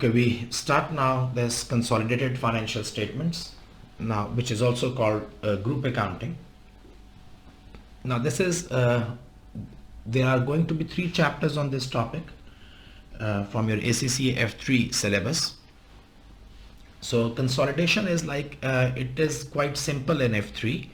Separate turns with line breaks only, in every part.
Okay, we start now this consolidated financial statements now, which is also called group accounting. Now this is there are going to be 3 chapters on this topic from your ACCA F3 syllabus. So consolidation is like it is quite simple in F3,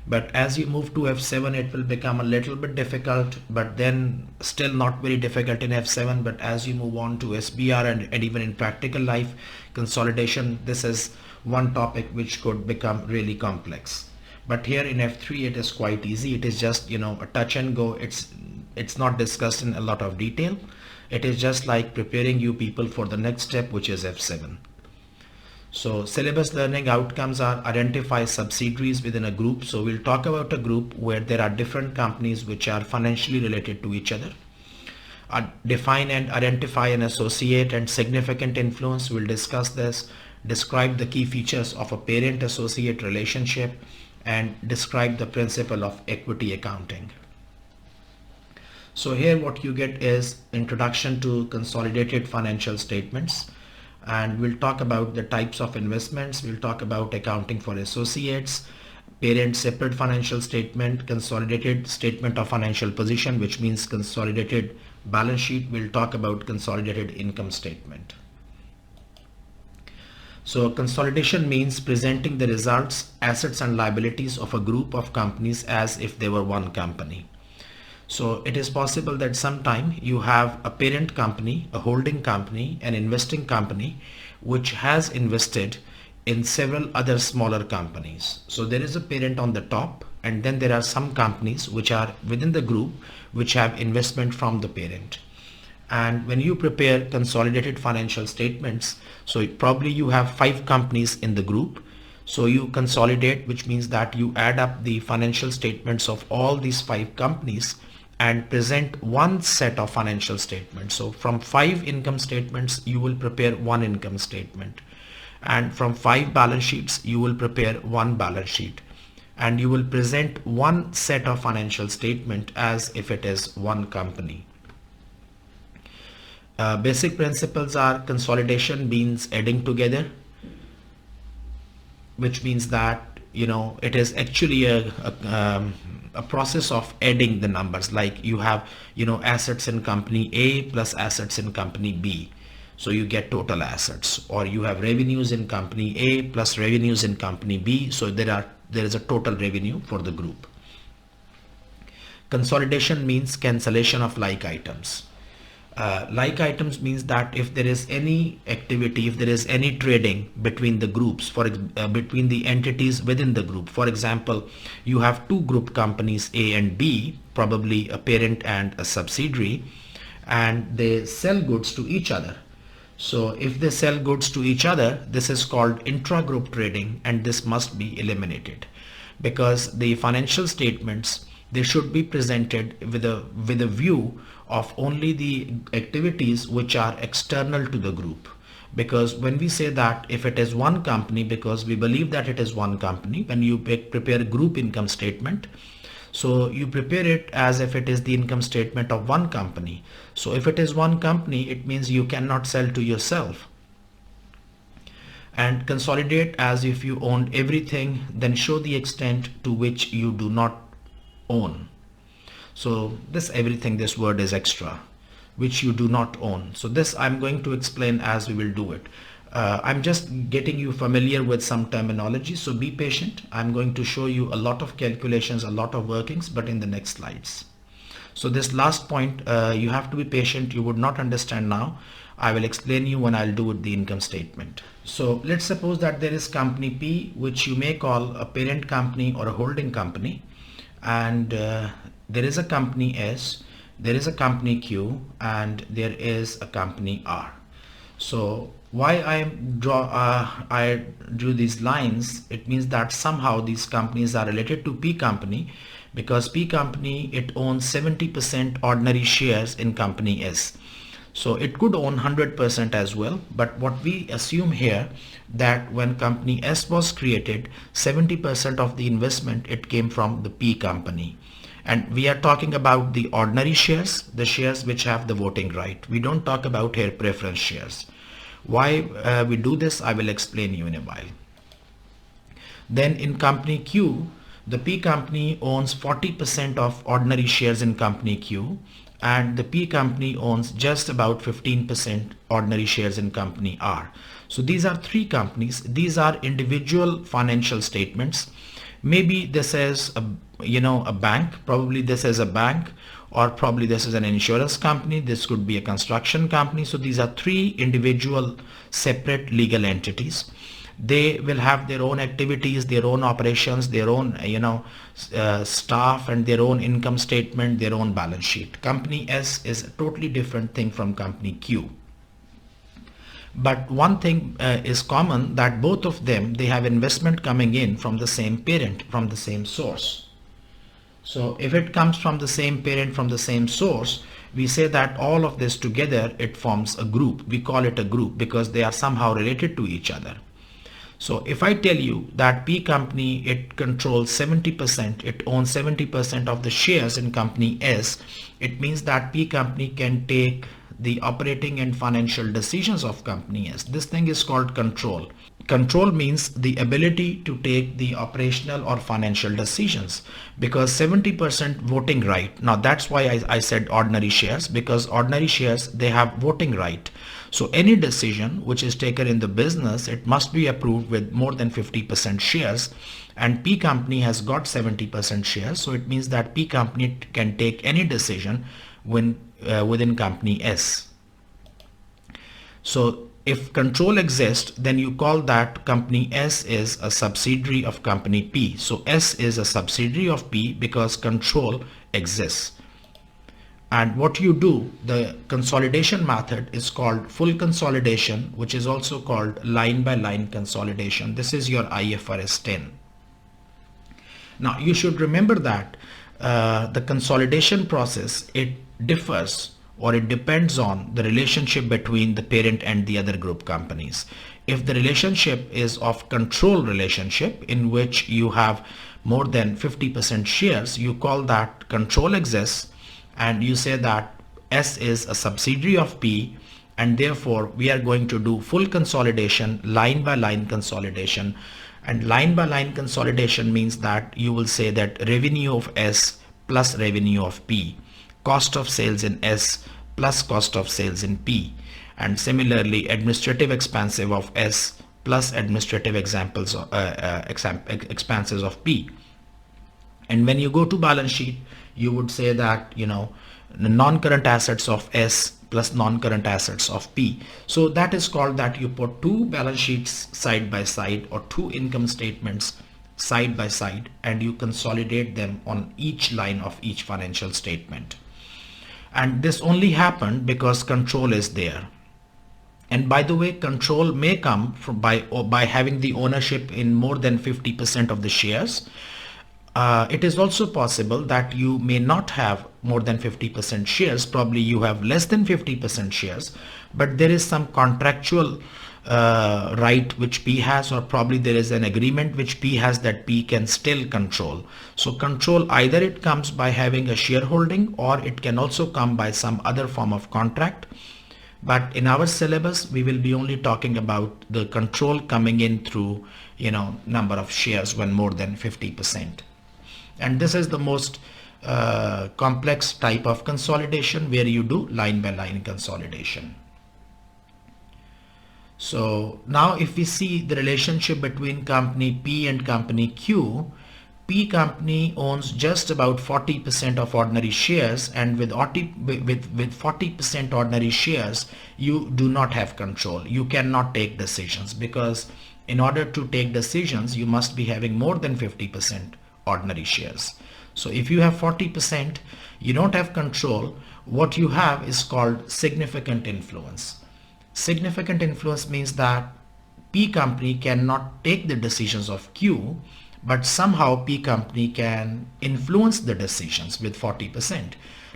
but as you move to F7 it will become a little bit difficult, but then still not very difficult in F7. But as you move on to SBR and even in practical life, consolidation, this is one topic which could become really complex. But here in F3 it is quite easy. It is just, you know, a touch and go. It's not discussed in a lot of detail. It is just like preparing you people for the next step, which is F7. So syllabus learning outcomes are identify subsidiaries within a group. So we'll talk about a group where there are different companies which are financially related to each other. Define and identify an associate and significant influence. We'll discuss this. Describe the key features of a parent-associate relationship and describe the principle of equity accounting. So here what you get is introduction to consolidated financial statements. And we'll talk about the types of investments. We'll talk about accounting for associates, parent separate financial statement, consolidated statement of financial position, which means consolidated balance sheet. We'll talk about consolidated income statement. So consolidation means presenting the results, assets and liabilities of a group of companies as if they were one company. So it is possible that sometime you have a parent company, a holding company, an investing company, which has invested in several other smaller companies. So there is a parent on the top, and then there are some companies which are within the group which have investment from the parent. And when you prepare consolidated financial statements, so probably you have 5 companies in the group. So you consolidate, which means that you add up the financial statements of all these 5 companies and present one set of financial statements. So from 5 income statements, you will prepare one income statement. And from 5 balance sheets, you will prepare one balance sheet. And you will present one set of financial statement as if it is one company. Basic principles are consolidation means adding together, which means that, you know, it is actually a process of adding the numbers. Like you have, you know, assets in company A plus assets in company B. So you get total assets. Or you have revenues in company A plus revenues in company B. So there is a total revenue for the group. Consolidation means cancellation of like items. Like items means that if there is any activity, if there is any trading between the groups, between the entities within the group. For example, you have 2 group companies A and B, probably a parent and a subsidiary, and they sell goods to each other. So if they sell goods to each other, this is called intragroup trading, and this must be eliminated, because the financial statements, they should be presented with a view of only the activities which are external to the group. Because when we say that if it is one company, because we believe that it is one company, when you prepare a group income statement, so you prepare it as if it is the income statement of one company. So if it is one company, it means you cannot sell to yourself. And consolidate as if you owned everything, then show the extent to which you do not own. So this everything, this word is extra, which you do not own. So this I'm going to explain as we will do it. I'm just getting you familiar with some terminology, so be patient. I'm going to show you a lot of calculations, a lot of workings, but in the next slides. So this last point, you have to be patient. You would not understand now. I will explain you when I'll do the income statement. So let's suppose that there is company P, which you may call a parent company or a holding company, and there is a company S, there is a company Q, and there is a company R. So why I drew these lines, it means that somehow these companies are related to P company, because P company, it owns 70% ordinary shares in company S. So it could own 100% as well, but what we assume here, that when company S was created, 70% of the investment, it came from the P company. And we are talking about the ordinary shares, the shares which have the voting right. We don't talk about here preference shares. Why we do this, I will explain you in a while. Then in company Q, the P company owns 40% of ordinary shares in company Q, and the P company owns just about 15% ordinary shares in company R. So these are three companies. These are individual financial statements. Maybe this is a bank, probably this is a bank, or probably this is an insurance company, this could be a construction company. So these are three individual separate legal entities. They will have their own activities, their own operations, their own staff, and their own income statement, their own balance sheet. Company S is a totally different thing from company Q. But one thing is common, that both of them, they have investment coming in from the same parent, from the same source. So if it comes from the same parent, from the same source, we say that all of this together, it forms a group. We call it a group because they are somehow related to each other. So if I tell you that P company, it controls 70%, it owns 70% of the shares in company S, it means that P company can take the operating and financial decisions of company S. This thing is called control. Control means the ability to take the operational or financial decisions, because 70% voting right. Now that's why I said ordinary shares, because ordinary shares, they have voting right. So any decision which is taken in the business, it must be approved with more than 50% shares, and P company has got 70% shares. So it means that P company can take any decision within company S. So if control exists, then you call that company S is a subsidiary of company P. So S is a subsidiary of P because control exists. And what you do, the consolidation method is called full consolidation, which is also called line by line consolidation. This is your IFRS 10. Now you should remember that the consolidation process, it differs, or it depends on the relationship between the parent and the other group companies. If the relationship is of control relationship, in which you have more than 50% shares, you call that control exists, and you say that S is a subsidiary of P, and therefore we are going to do full consolidation, line by line consolidation. And line by line consolidation means that you will say that revenue of S plus revenue of P, cost of sales in S plus cost of sales in P, and similarly administrative expenses of S plus administrative expenses of P. And when you go to balance sheet, you would say that the non-current assets of S plus non-current assets of P. So that is called that you put two balance sheets side by side, or two income statements side by side, and you consolidate them on each line of each financial statement. And this only happened because control is there. And by the way, control may come from by having the ownership in more than 50% of the shares. It is also possible that you may not have more than 50% shares, probably you have less than 50% shares, but there is some contractual right which P has, or probably there is an agreement which P has that P can still control. So control, either it comes by having a shareholding, or it can also come by some other form of contract. But in our syllabus, we will be only talking about the control coming in through number of shares when more than 50%. And this is the most complex type of consolidation, where you do line by line consolidation. So now if we see the relationship between company P and company Q, P company owns just about 40% of ordinary shares, and with 40% ordinary shares, you do not have control. You cannot take decisions, because in order to take decisions, you must be having more than 50% ordinary shares. So if you have 40%, you don't have control. What you have is called significant influence. Significant influence means that P company cannot take the decisions of Q, but somehow P company can influence the decisions with 40%.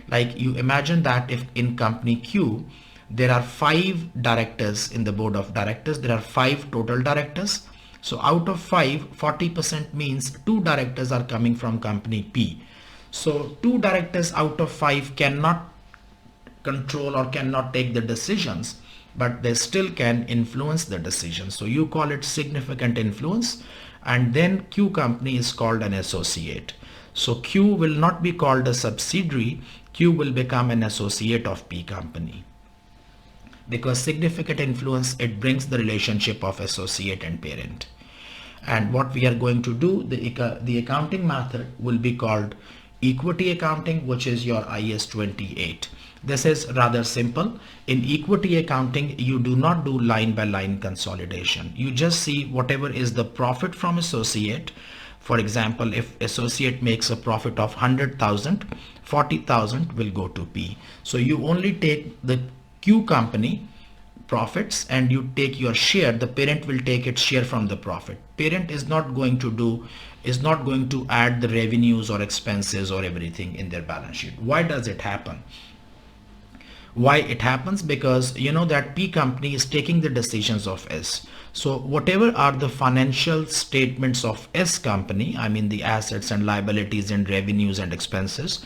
Like you imagine that if in company Q, there are 5 directors in the board of directors, there are 5 total directors. So out of 5, 40% means 2 directors are coming from company P. So 2 directors out of 5 cannot control or cannot take the decisions, but they still can influence the decision. So you call it significant influence, and then Q company is called an associate. So Q will not be called a subsidiary, Q will become an associate of P company. Because significant influence, it brings the relationship of associate and parent. And what we are going to do, the accounting method will be called equity accounting, which is your IS 28. This is rather simple. In equity accounting, you do not do line by line consolidation. You just see whatever is the profit from associate. For example, if associate makes a profit of 100,000, 40,000 will go to P. So you only take the Q company profits and you take your share. The parent will take its share from the profit. Parent is not going to add the revenues or expenses or everything in their balance sheet. Why does it happen? Why it happens? Because you know that P company is taking the decisions of S. So whatever are the financial statements of S company, I mean the assets and liabilities and revenues and expenses,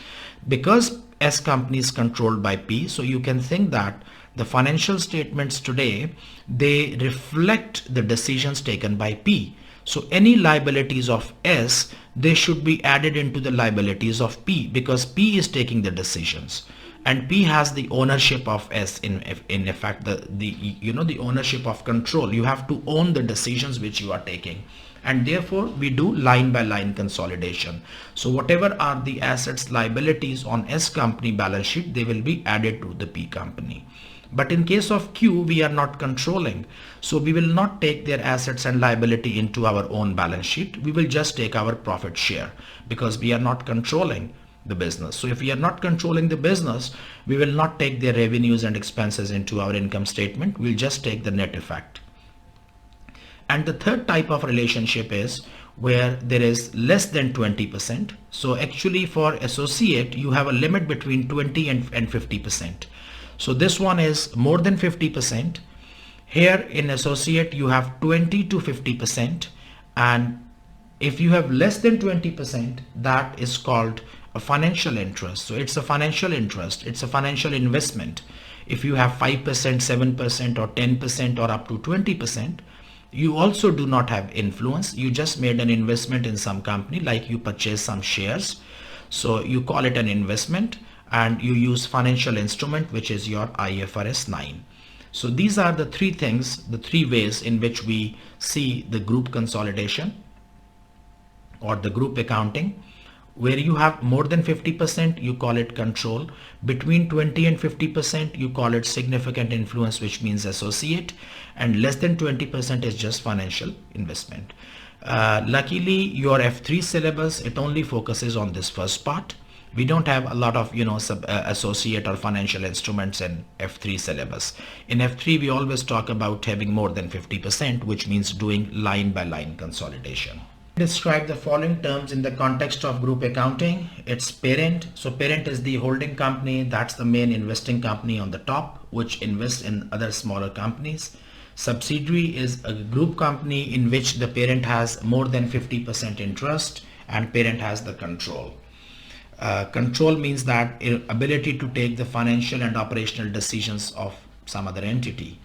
because S company is controlled by P, so you can think that the financial statements today, they reflect the decisions taken by P. So any liabilities of S, they should be added into the liabilities of P, because P is taking the decisions. And P has the ownership of S, in effect, the ownership of control. You have to own the decisions which you are taking, and therefore we do line by line consolidation. So whatever are the assets, liabilities on S company balance sheet, they will be added to the P company. But in case of Q, we are not controlling, so we will not take their assets and liability into our own balance sheet. We will just take our profit share, because we are not controlling the business. So if we are not controlling the business, we will not take their revenues and expenses into our income statement. We'll just take the net effect. And the third type of relationship is where there is less than 20%. So actually for associate, you have a limit between 20 and 50%. So this one is more than 50%. Here in associate, you have 20 to 50%. And if you have less than 20%, that is called a financial interest. So it's a financial interest. It's a financial investment. If you have 5%, 7% or 10% or up to 20%, you also do not have influence. You just made an investment in some company, like you purchased some shares. So you call it an investment, and you use financial instrument, which is your IFRS 9. So these are the three things, the three ways in which we see the group consolidation or the group accounting. Where you have more than 50%, you call it control. Between 20 and 50%, you call it significant influence, which means associate. And less than 20% is just financial investment. Luckily, your F3 syllabus, it only focuses on this first part. We don't have a lot of, associate or financial instruments in F3 syllabus. In F3, we always talk about having more than 50%, which means doing line by line consolidation. Describe the following terms in the context of group accounting. It's parent. So parent is the holding company. That's the main investing company on the top, which invests in other smaller companies. Subsidiary is a group company in which the parent has more than 50% interest and parent has the control. Control means that ability to take the financial and operational decisions of some other entity.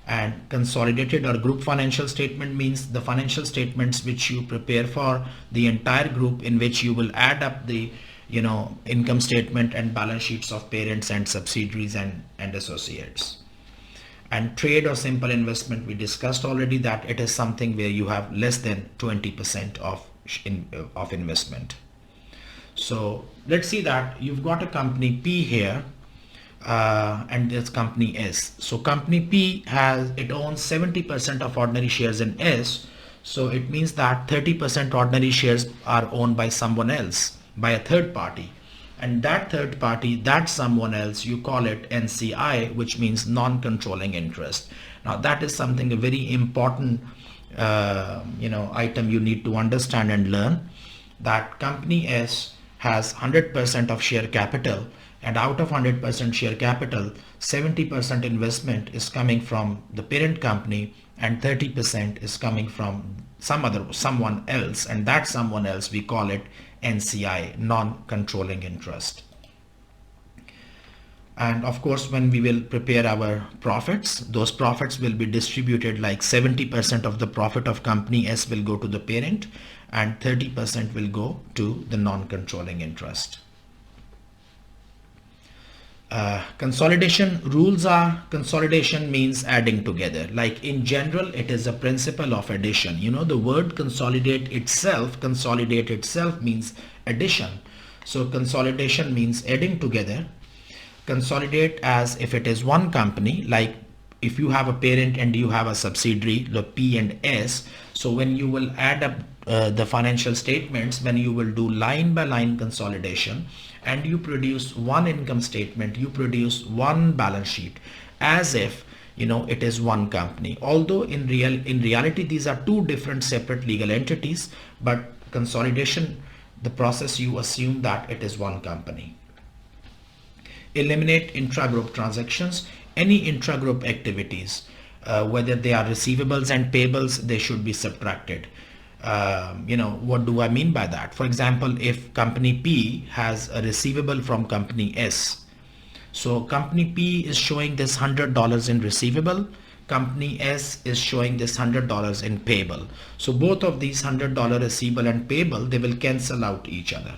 And consolidated or group financial statement means the financial statements which you prepare for the entire group, in which you will add up the income statement and balance sheets of parents and subsidiaries and associates. And trade or simple investment, we discussed already that it is something where you have less than 20% of investment. So let's see that you've got a company P here, and this company S. So company P owns 70% of ordinary shares in S. So it means that 30% ordinary shares are owned by someone else, by a third party. And that third party, that someone else, you call it NCI, which means non-controlling interest. Now that is something, a very important item you need to understand and learn, that company S has 100% of share capital, and out of 100% share capital, 70% investment is coming from the parent company and 30% is coming from someone else, and that someone else, we call it NCI, non-controlling interest. And of course, when we will prepare our profits, those profits will be distributed like 70% of the profit of company S will go to the parent and 30% will go to the non-controlling interest. Consolidation rules are, consolidation means adding together. Like in general, it is a principle of addition. You know, the word consolidate itself means addition. So consolidation means adding together. Consolidate as if it is one company, like if you have a parent and you have a subsidiary, the P and S. So when you will add up the financial statements, when you will do line by line consolidation and you produce one income statement, you produce one balance sheet as if, you know, it is one company. Although in reality these are two different separate legal entities, but consolidation, the process, you assume that it is one company. Eliminate intragroup transactions. Any intragroup activities, whether they are receivables and payables, they should be subtracted. You know, what do I mean by that? For example, if company P has a receivable from company S, so company P is showing this $100 in receivable, company S is showing this $100 in payable. So both of these $100 receivable and payable, they will cancel out each other.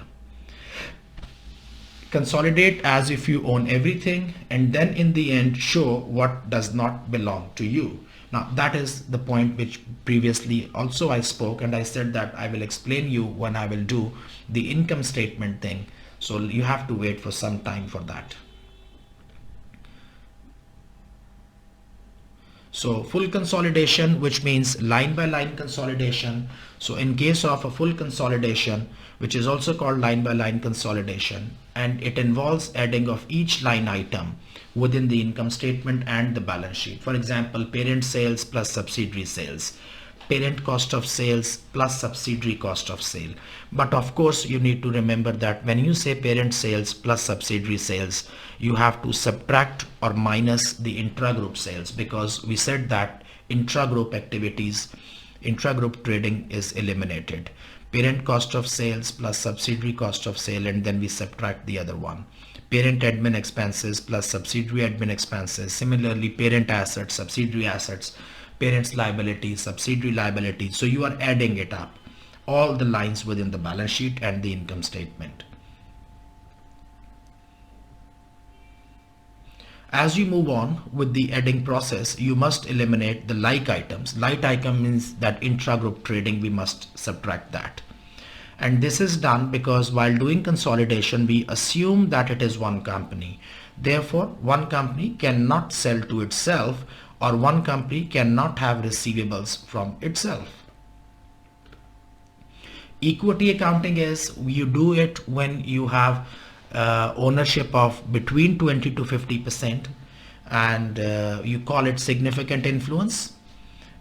Consolidate as if you own everything, and then in the end show what does not belong to you. Now that is the point which previously also I spoke, and I said that I will explain you when I will do the income statement thing. So you have to wait for some time for that. So full consolidation, which means line by line consolidation. So in case of a full consolidation, which is also called line by line consolidation, and it involves adding of each line item within the income statement and the balance sheet. For example, parent sales plus subsidiary sales, parent cost of sales plus subsidiary cost of sale. But of course, you need to remember that when you say parent sales plus subsidiary sales, you have to subtract or minus the intragroup sales, because we said that intragroup activities, intragroup trading is eliminated. Parent cost of sales plus subsidiary cost of sale, and then we subtract the other one. Parent admin expenses plus subsidiary admin expenses. Similarly, parent assets, subsidiary assets, parent's liability, subsidiary liability. So you are adding it up, all the lines within the balance sheet and the income statement. As you move on with the adding process, you must eliminate the like items. Like item means that intragroup trading, we must subtract that. And this is done because while doing consolidation, we assume that it is one company. Therefore, one company cannot sell to itself, or one company cannot have receivables from itself. Equity accounting is, you do it when you have ownership of between 20 to 50%, and you call it significant influence.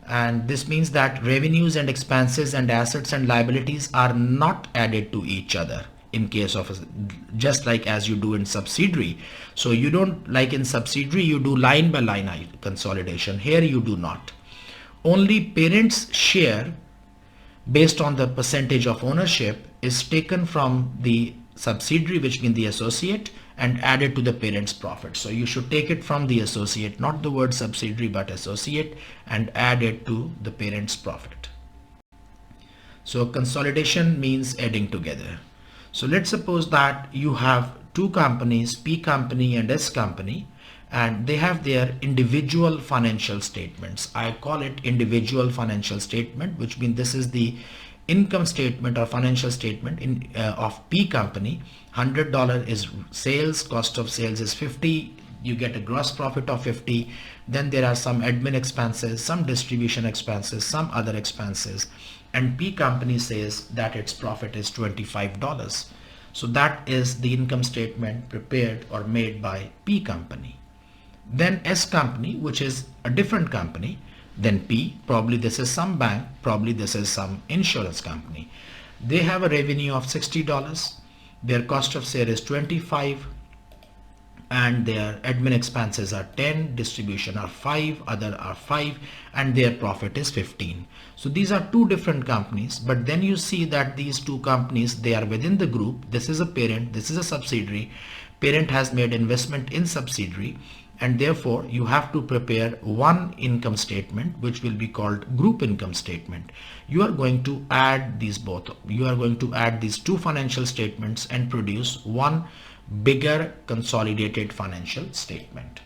And this means that revenues and expenses and assets and liabilities are not added to each other in case of just like as you do in subsidiary. So you don't, like in subsidiary you do line by line consolidation. Here you do not. Only parent's share based on the percentage of ownership is taken from the subsidiary, which means the associate, and added to the parent's profit. So you should take it from the associate, not the word subsidiary but associate, and add it to the parent's profit. So consolidation means adding together. So let's suppose that you have two companies, P company and S company, and they have their individual financial statements. I call it individual financial statement, which means this is the income statement or financial statement of P company. $100 is sales, cost of sales is 50, you get a gross profit of 50. Then there are some admin expenses, some distribution expenses, some other expenses, and P company says that its profit is $25. So that is the income statement prepared or made by P company. Then S company, which is a different company than P, probably this is some bank, probably this is some insurance company. They have a revenue of $60, their cost of sale is 25, and their admin expenses are 10, distribution are 5, other are 5, and their profit is 15. So these are two different companies, but then you see that these two companies, they are within the group. This is a parent, this is a subsidiary. parent has made investment in subsidiary, and therefore you have to prepare one income statement which will be called group income statement. You are going to add these both. You are going to add these two financial statements and produce one bigger consolidated financial statement.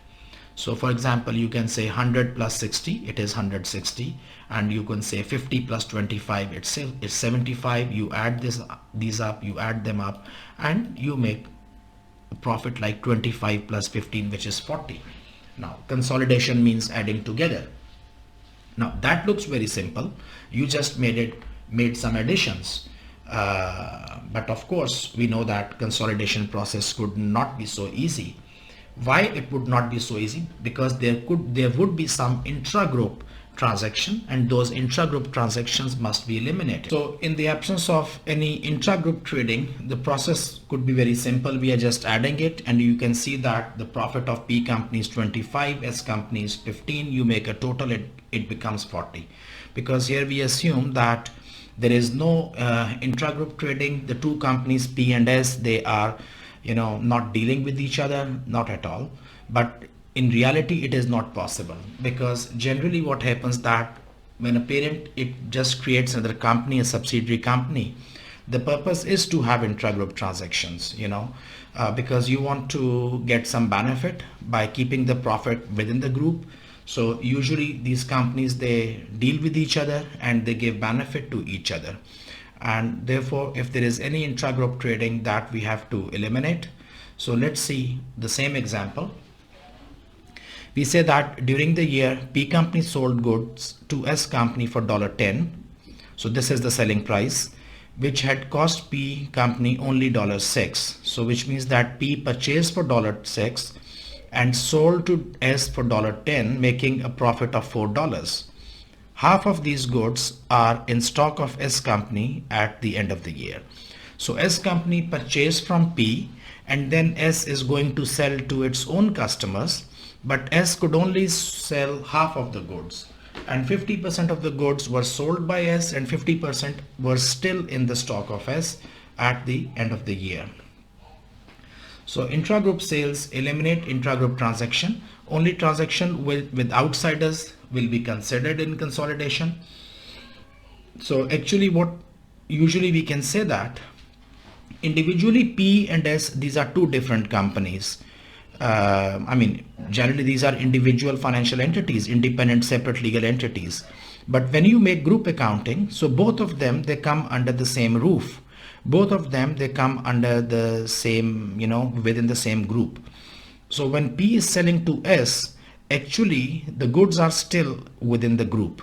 So for example, you can say 100 plus 60, it is 160, and you can say 50 plus 25, it's 75. You add these up, you add them up, and you make a profit like 25 plus 15, which is 40. Now consolidation means adding together. Now that looks very simple. You just made some additions. But of course we know that consolidation process could not be so easy. Why it would not be so easy? Because there would be some intragroup transaction, and those intragroup transactions must be eliminated. So in the absence of any intragroup trading, the process could be very simple. We are just adding it, and you can see that the profit of P company is 25, S company is 15. You make a total, it becomes 40. Because here we assume that there is no intragroup trading. The two companies P and S, they are not dealing with each other, not at all. But in reality it is not possible, because generally what happens that when a parent, it just creates another company, a subsidiary company, the purpose is to have intragroup transactions, because you want to get some benefit by keeping the profit within the group. So usually these companies, they deal with each other and they give benefit to each other. And therefore if there is any intragroup trading, that we have to eliminate. So let's see the same example. We say that during the year P company sold goods to S company for $10. So this is the selling price, which had cost P company only $6. So which means that P purchased for $6 and sold to S for $10, making a profit of $4. Half of these goods are in stock of S company at the end of the year. So S company purchased from P, and then S is going to sell to its own customers, but S could only sell half of the goods, and 50% of the goods were sold by S and 50% were still in the stock of S at the end of the year. So intragroup sales eliminate intragroup transaction. Only transaction with outsiders will be considered in consolidation. So actually what usually we can say that individually P and S, these are two different companies. Generally these are individual financial entities, independent separate legal entities. But when you make group accounting, so both of them, they come under the same roof. Both of them, they come under the same, within the same group. So when P is selling to S, actually the goods are still within the group.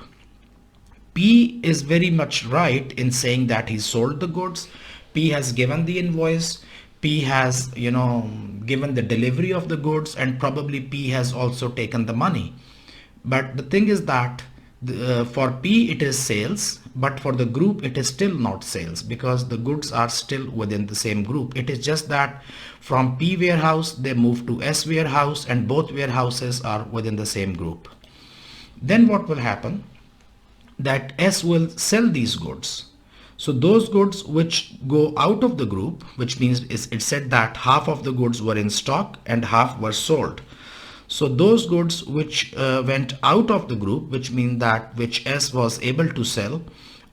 P is very much right in saying that he sold the goods. P has given the invoice. P has, given the delivery of the goods, and probably P has also taken the money. But the thing is that for P it is sales, but for the group it is still not sales, because the goods are still within the same group. It is just that from P warehouse they move to S warehouse, and both warehouses are within the same group. Then what will happen? That S will sell these goods. So those goods which go out of the group, which means it said that half of the goods were in stock and half were sold. So those goods which went out of the group, which means that which S was able to sell,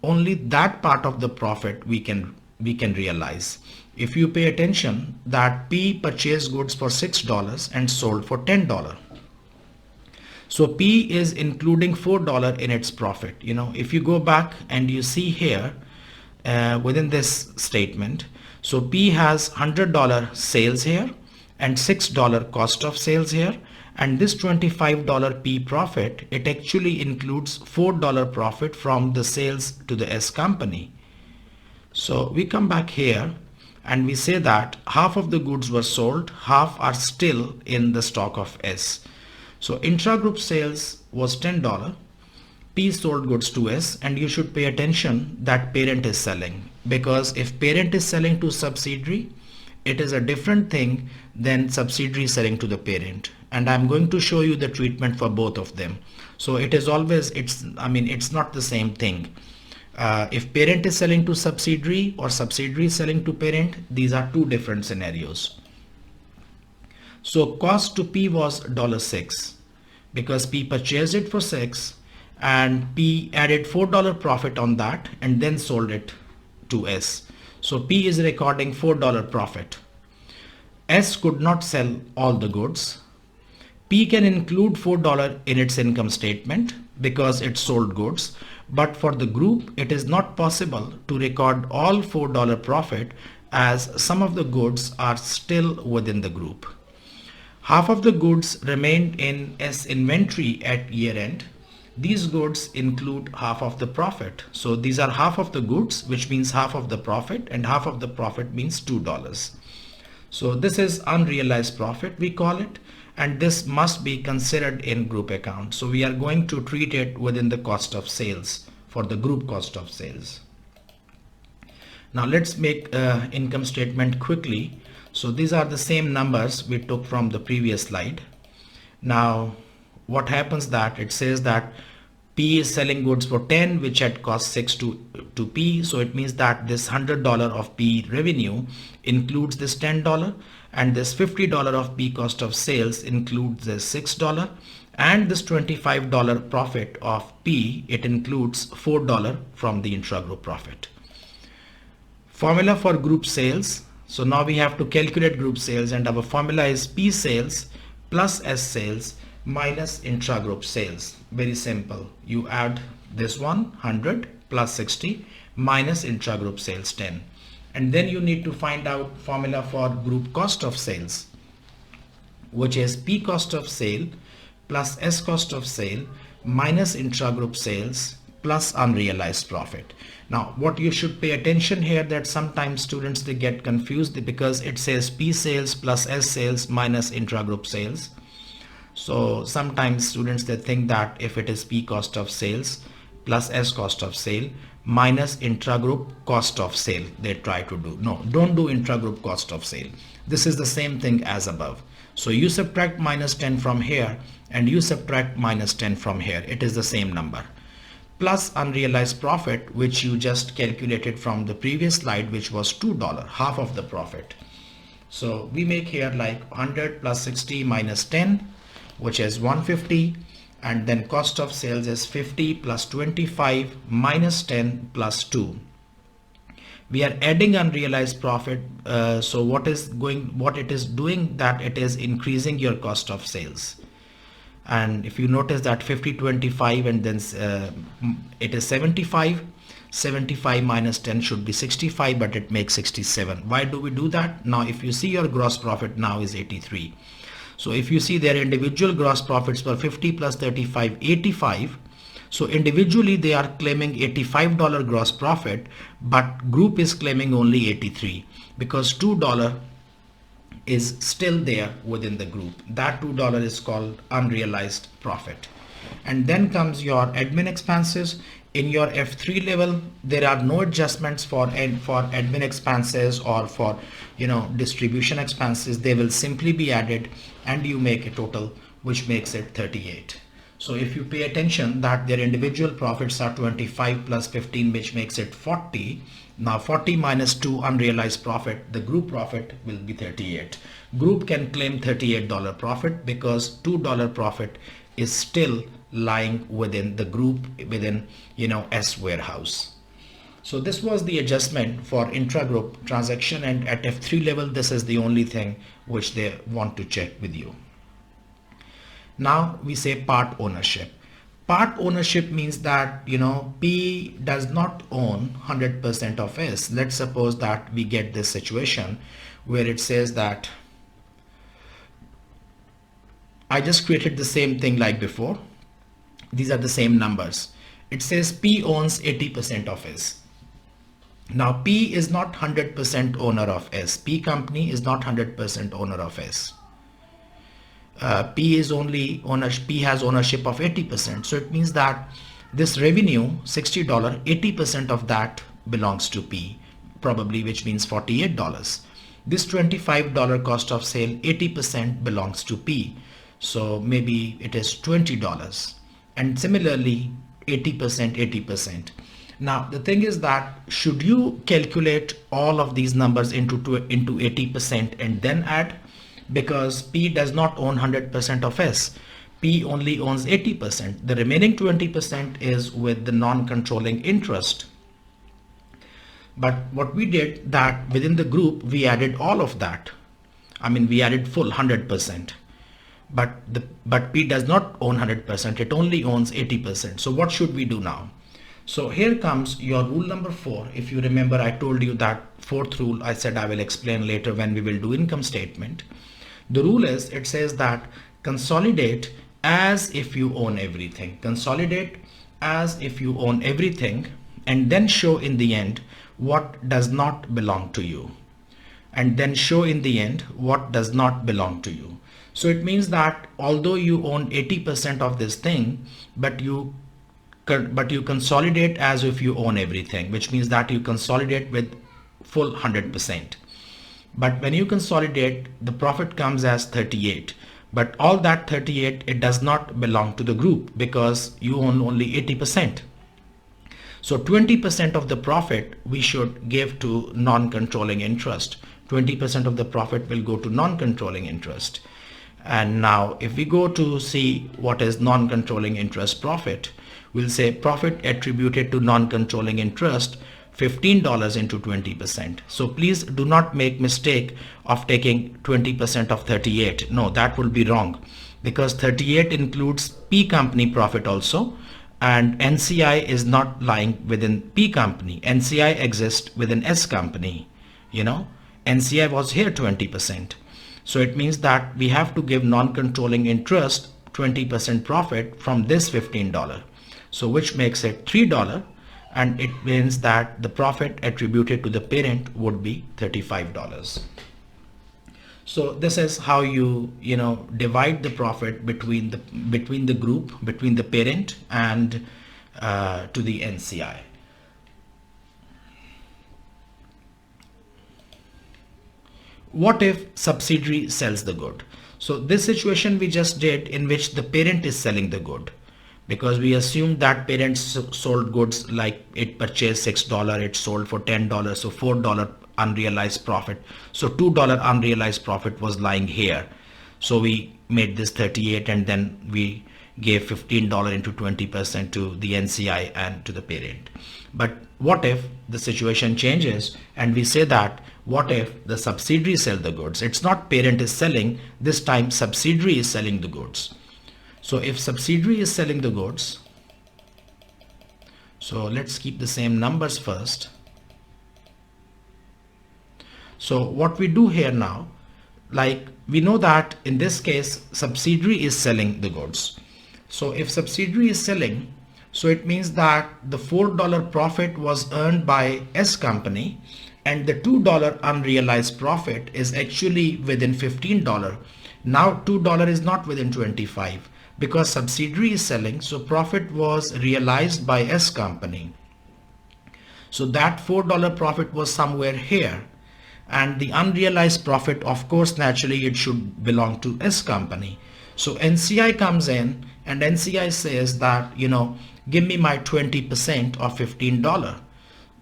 only that part of the profit we can realize. If you pay attention that P purchased goods for $6 and sold for $10. So P is including $4 in its profit. If you go back and you see here within this statement, so P has $100 sales here and $6 cost of sales here. And this $25 P profit, it actually includes $4 profit from the sales to the S company. So we come back here and we say that half of the goods were sold, half are still in the stock of S. So intragroup sales was $10. P sold goods to S, and you should pay attention that parent is selling, because if parent is selling to subsidiary, it is a different thing than subsidiary selling to the parent. And I'm going to show you the treatment for both of them. So it is always, it's not the same thing. If parent is selling to subsidiary or subsidiary is selling to parent, these are two different scenarios. So cost to P was $6 because P purchased it for 6 and P added $4 profit on that and then sold it to S. So P is recording $4 profit. S could not sell all the goods. P can include $4 in its income statement because it sold goods, but for the group it is not possible to record all $4 profit as some of the goods are still within the group. Half of the goods remained in S inventory at year end. These goods include half of the profit. So these are half of the goods, which means half of the profit, and half of the profit means $2. So this is unrealized profit, we call it, and this must be considered in group account. So we are going to treat it within the cost of sales for the group cost of sales. Now let's make income statement quickly. So these are the same numbers we took from the previous slide. Now what happens that it says that P is selling goods for 10 which had cost 6 to P. So it means that this $100 of P revenue includes this $10 and this $50 of P cost of sales includes this $6 and this $25 profit of P, it includes $4 from the intragroup profit. Formula for group sales. So now we have to calculate group sales and our formula is P sales plus S sales minus intragroup sales. Very simple. You add this one 100 plus 60 minus intragroup sales 10. And then you need to find out formula for group cost of sales, which is P cost of sale plus S cost of sale minus intragroup sales plus unrealized profit. Now what you should pay attention here that sometimes students they get confused because it says P sales plus S sales minus intragroup sales. So sometimes students they think that if it is P cost of sales plus S cost of sale minus intragroup cost of sale they try to do. No, don't do intragroup cost of sale. This is the same thing as above. So you subtract minus 10 from here and you subtract minus 10 from here. It is the same number. Plus unrealized profit which you just calculated from the previous slide which was $2, half of the profit. So we make here like 100 plus 60 minus 10 which is 150 and then cost of sales is 50 plus 25 minus 10 plus 2. We are adding unrealized profit. So what it is doing that it is increasing your cost of sales. And if you notice that 50 25 and then it is 75 minus 10 should be 65 but it makes 67. Why do we do that? Now if you see your gross profit now is 83. So if you see their individual gross profits for 50 plus 35 85. So individually they are claiming $85 gross profit but group is claiming only 83 because $2 is still there within the group. That $2 is called unrealized profit. And then comes your admin expenses. In your F3 level there are no adjustments for admin expenses or for distribution expenses. They will simply be added and you make a total which makes it 38. So if you pay attention that their individual profits are 25 plus 15 which makes it 40. Now 40 minus 2 unrealized profit, the group profit will be 38. Group can claim $38 profit because $2 profit is still lying within the group within S warehouse. So this was the adjustment for intragroup transaction, and at F3 level this is the only thing which they want to check with you. Now we say part ownership. Part ownership means that P does not own 100% of S. Let's suppose that we get this situation where it says that I just created the same thing like before. These are the same numbers. It says P owns 80% of S. Now P is not 100% owner of S. P company is not 100% owner of S. P has ownership of 80%. So it means that this revenue $60, 80% of that belongs to P, probably, which means $48. This $25 cost of sale, 80% belongs to P. So maybe it is $20. And similarly 80%. Now the thing is that should you calculate all of these numbers into 80% and then add? because P does not own 100% of S. P only owns 80%. The remaining 20% is with the non-controlling interest. But what we did that within the group, we added all of that. I mean, we added full 100%. But P does not own 100%. It only owns 80%. So what should we do now? So here comes your rule number 4. If you remember, I told you that fourth rule, I said I will explain later when we will do income statement. The rule is, it says that consolidate as if you own everything. Consolidate as if you own everything, and then show in the end what does not belong to you. And then show in the end what does not belong to you. So it means that although you own 80% of this thing, but you consolidate as if you own everything, which means that you consolidate with full 100%. But when you consolidate, the profit comes as 38. But all that 38, it does not belong to the group because you own only 80%. So 20% of the profit we should give to non-controlling interest. 20% of the profit will go to non-controlling interest. And now if we go to see what is non-controlling interest profit, we'll say profit attributed to non-controlling interest, $15 into 20%. So please do not make mistake of taking 20% of 38. No, that will be wrong, because 38 includes P company profit also, and NCI is not lying within P company. NCI exists within S company. NCI was here 20%. So it means that we have to give non-controlling interest 20% profit from this $15. So which makes it $3, and it means that the profit attributed to the parent would be $35. So this is how you divide the profit between the group, between the parent and to the NCI. What if subsidiary sells the good? So this situation we just did, in which the parent is selling the good, because we assume that parent sold goods, like it purchased $6, it sold for $10, so $4 unrealized profit. So $2 unrealized profit was lying here. So we made this 38, and then we gave $15 into 20% to the NCI and to the parent. But what if the situation changes and we say that what if the subsidiary sell the goods? It's not parent is selling, this time subsidiary is selling the goods. So if subsidiary is selling the goods, so let's keep the same numbers first. So what we do here now, like we know that in this case subsidiary is selling the goods. So if subsidiary is selling, so it means that the $4 profit was earned by S company, and the $2 unrealized profit is actually within $15. Now $2 is not within 25 because subsidiary is selling, so profit was realized by S company. So that $4 profit was somewhere here, and the unrealized profit, of course, naturally it should belong to S company. So NCI comes in and NCI says that, give me my 20% of $15.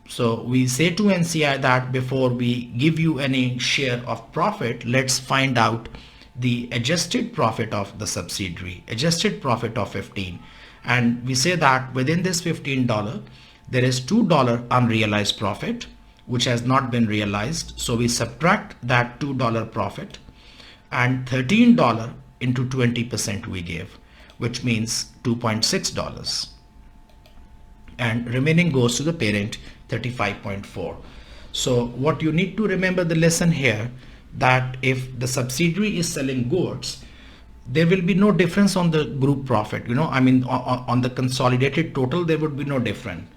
So we say to NCI that before we give you any share of profit, let's find out the adjusted profit of the subsidiary, adjusted profit of 15. And we say that within this $15, there is $2 unrealized profit, which has not been realized. So we subtract that $2 profit, and $13 into 20% we give, which means $2.6. And remaining goes to the parent, 35.4. So what you need to remember the lesson here, that if the subsidiary is selling goods, there will be no difference on the group profit. On the consolidated total, there would be no difference.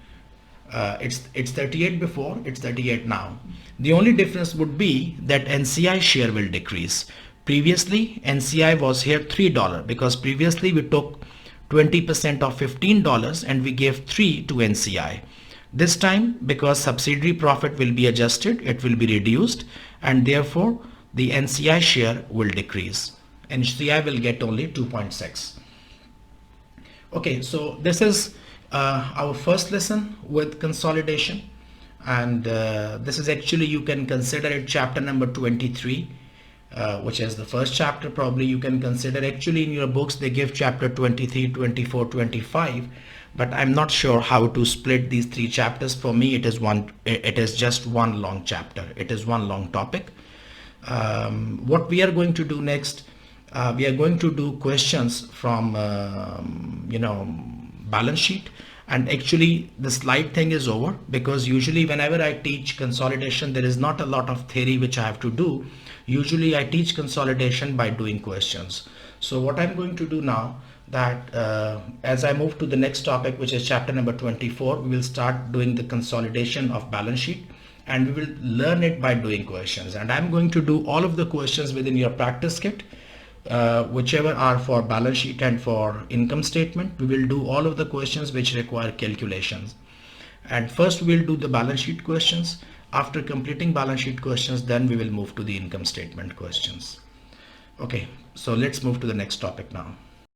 It's 38 before, it's 38 now. The only difference would be that NCI share will decrease. Previously, NCI was here $3 because previously we took 20% of $15 and we gave 3 to NCI. This time, because subsidiary profit will be adjusted, it will be reduced, and therefore the NCI share will decrease. NCI will get only 2.6. Okay, so this is our first lesson with consolidation, and this is actually, you can consider it chapter number 23, which is the first chapter. Probably you can consider, actually in your books they give chapter 23, 24, 25, but I'm not sure how to split these three chapters. For me it is just one long chapter, it is one long topic. What we are going to do next, we are going to do questions from balance sheet. And actually the slide thing is over, because usually whenever I teach consolidation there is not a lot of theory which I have to do. Usually I teach consolidation by doing questions. So what I'm going to do now, that as I move to the next topic, which is chapter number 24, we will start doing the consolidation of balance sheet, and we will learn it by doing questions. And I'm going to do all of the questions within your practice kit, whichever are for balance sheet and for income statement. We will do all of the questions which require calculations. And first we'll do the balance sheet questions. After completing balance sheet questions, then we will move to the income statement questions. Okay, so let's move to the next topic now.